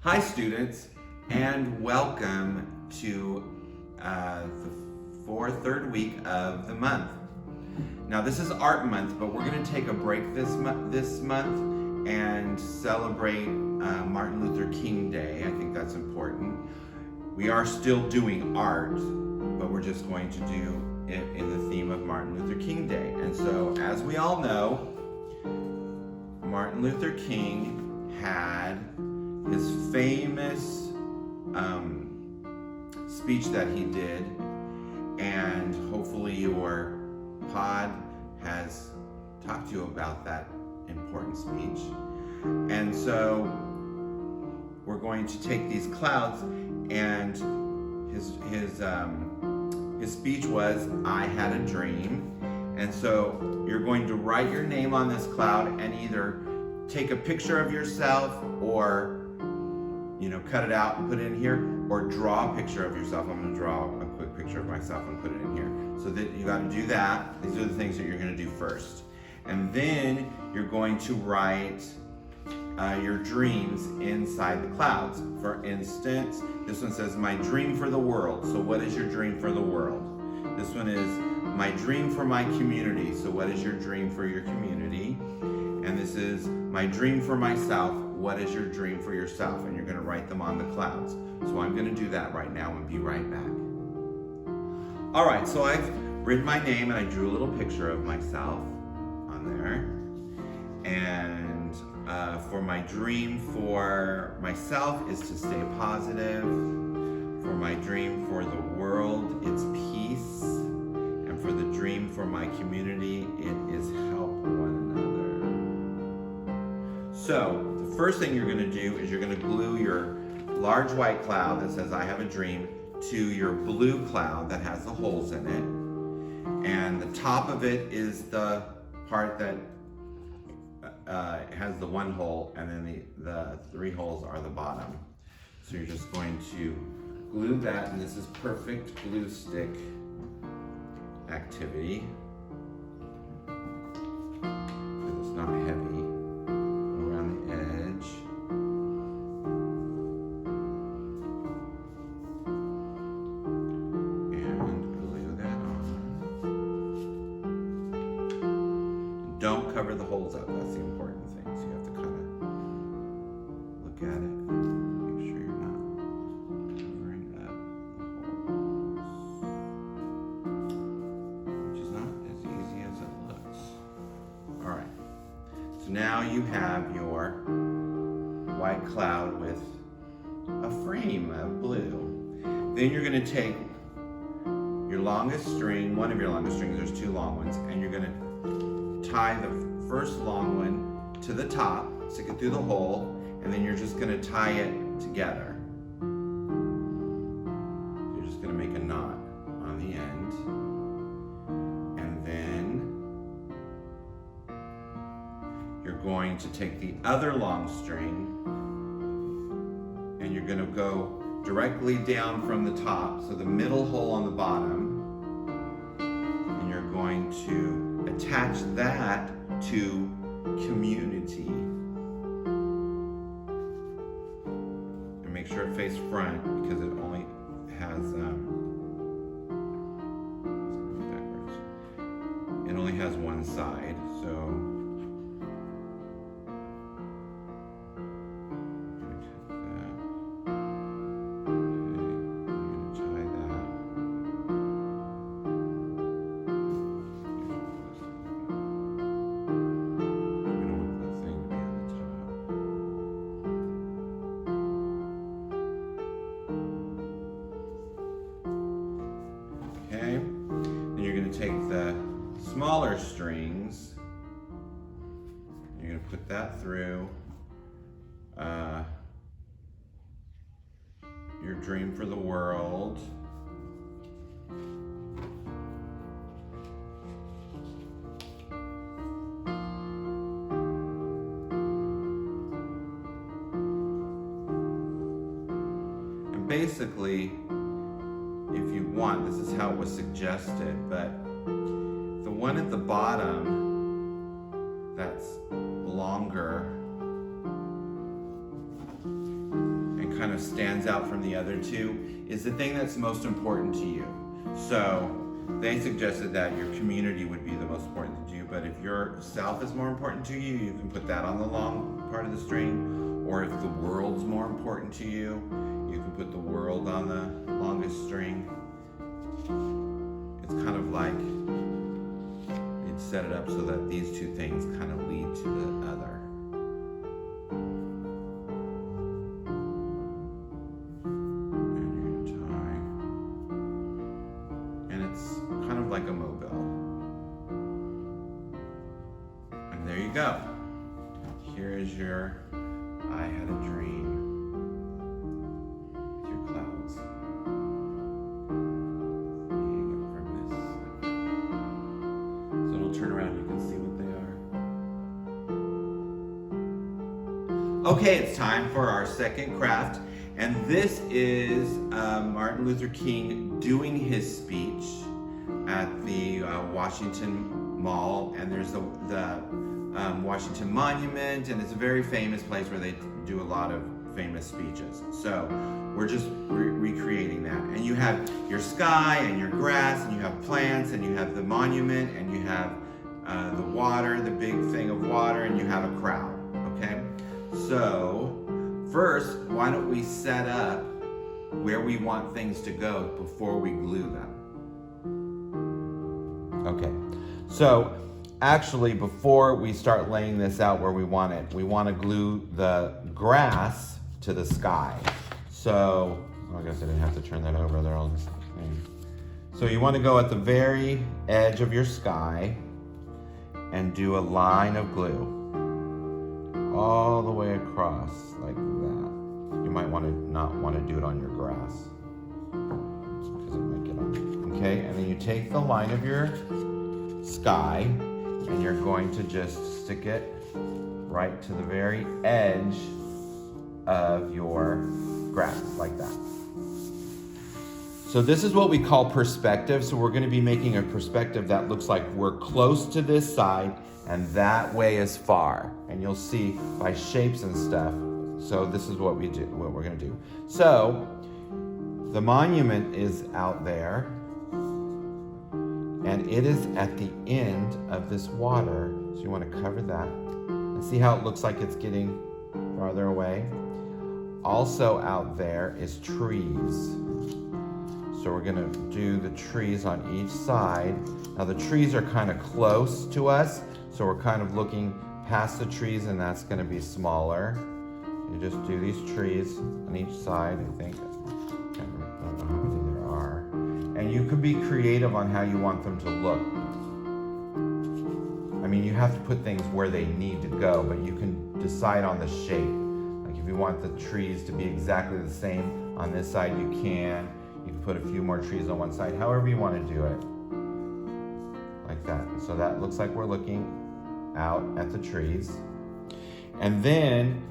Hi students, and welcome to the third week of the month. Now this is Art Month, but we're going to take a break this month and celebrate Martin Luther King Day. I think that's important. We are still doing art, but we're just going to do it in the theme of Martin Luther King Day. And so, as we all know, Martin Luther King had his famous speech that he did, and hopefully your pod has talked to you about that important speech. And so we're going to take these clouds, and his speech was, "I had a dream." And so you're going to write your name on this cloud and either take a picture of yourself or cut it out and put it in here, or draw a picture of yourself. I'm going to draw a quick picture of myself and put it in here. So that you got to do that. These are the things that you're going to do first. And then you're going to write your dreams inside the clouds. For instance, this one says, "My dream for the world." So what is your dream for the world? This one is, "My dream for my community." So what is your dream for your community? And this is, "My dream for myself." What is your dream for yourself? And you're going to write them on the clouds. So I'm going to do that right now and be right back. All right, so I've written my name and I drew a little picture of myself on there. And for my dream for myself is to stay positive. For my dream for the world, it's peace. And for the dream for my community, it is help one another. So the first thing you're going to do is you're going to glue your large white cloud that says "I have a dream" to your blue cloud that has the holes in it. And the top of it is the part that has the one hole, and then the three holes are the bottom. So you're just going to glue that, and this is perfect glue stick activity because it's not heavy. Around the edge. And glue that on. Don't cover the holes up, that's the important thing. So you have to kind of look at it, make sure you're not covering up the holes, which is not as easy as it looks. All right, so now you have your white cloud with a frame of blue. Then you're going to take your longest string, one of your longest strings, there's two long ones, and you're going to tie the first long one to the top, stick it through the hole, and then you're just going to tie it together. You're just going to make a knot on the end, and then you're going to take the other long string and you're going to go directly down from the top, so the middle hole on the bottom, and you're going to attach that to community. And make sure it faces front because it only has it only has one side, so take the smaller strings, you're going to put that through your dream for the world. And basically, if you want, this is how it was suggested, but the one at the bottom that's longer kind of stands out from the other two is the thing that's most important to you. So they suggested that your community would be the most important to you, but if yourself is more important to you, you can put that on the long part of the string. Or if the world's more important to you, you can put the world on the longest string. It's kind of like you'd set it up so that these two things kind of lead to the other. Like a mobile. And there you go. Here is your I Had a Dream with your clouds. Hang it from this. So it'll turn around, you can see what they are. Okay, it's time for our second craft. And this is Martin Luther King doing his speech at the Washington Mall, and there's the Washington Monument, and it's a very famous place where they do a lot of famous speeches. So we're just recreating that. And you have your sky and your grass, and you have plants, and you have the monument, and you have the water, the big thing of water, and you have a crowd, okay? So first, why don't we set up where we want things to go before we glue them? Okay, so actually before we start laying this out where we want it, we want to glue the grass to the sky. So, I guess I didn't have to turn that over, they're all the same. So you want to go at the very edge of your sky and do a line of glue all the way across like that. You might not want to do it on your grass because it might get on. Okay, and then you take the line of your sky and you're going to just stick it right to the very edge of your grass like that. So this is what we call perspective. So we're going to be making a perspective that looks like we're close to this side and that way is far. And you'll see by shapes and stuff. So this is what we're going to do. So the monument is out there, and it is at the end of this water. So you want to cover that. And see how it looks like it's getting farther away? Also out there is trees. So we're going to do the trees on each side. Now the trees are kind of close to us, so we're kind of looking past the trees, and that's going to be smaller. You just do these trees on each side, I think. I don't know how many there are. And you could be creative on how you want them to look. I mean, you have to put things where they need to go, but you can decide on the shape. Like if you want the trees to be exactly the same on this side, you can. You can put a few more trees on one side, however you want to do it. Like that. So that looks like we're looking out at the trees. And then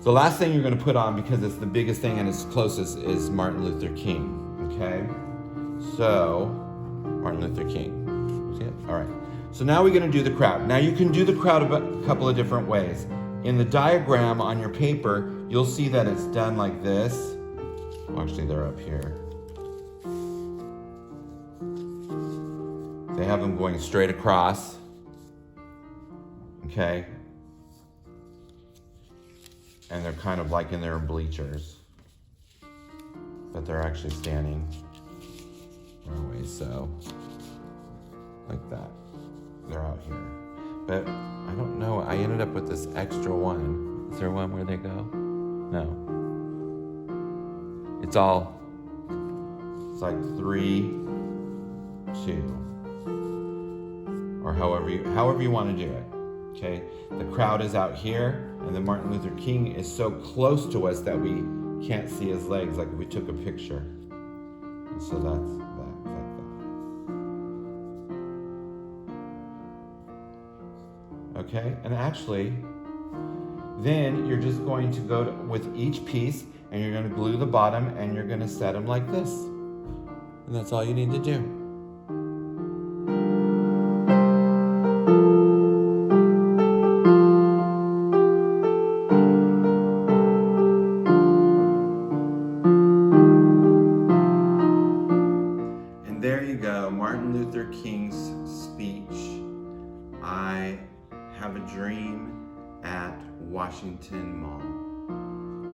the last thing you're going to put on, because it's the biggest thing and it's closest, is Martin Luther King. Okay? So, Martin Luther King. See it? All right. So now we're going to do the crowd. Now you can do the crowd a couple of different ways. In the diagram on your paper, you'll see that it's done like this. Well, actually, they're up here. They have them going straight across. Okay? And they're kind of like in their bleachers. But they're actually standing away, so like that. They're out here. But I don't know, I ended up with this extra one. Is there one where they go? No. It's like 3, 2. Or however you want to do it. Okay? The crowd is out here, and then Martin Luther King is so close to us that we can't see his legs, like if we took a picture. And so that's that, like that. Okay? And actually, then you're just going to go with each piece, and you're going to glue the bottom, and you're going to set them like this. And that's all you need to do. King's speech, I have a dream at Washington Mall.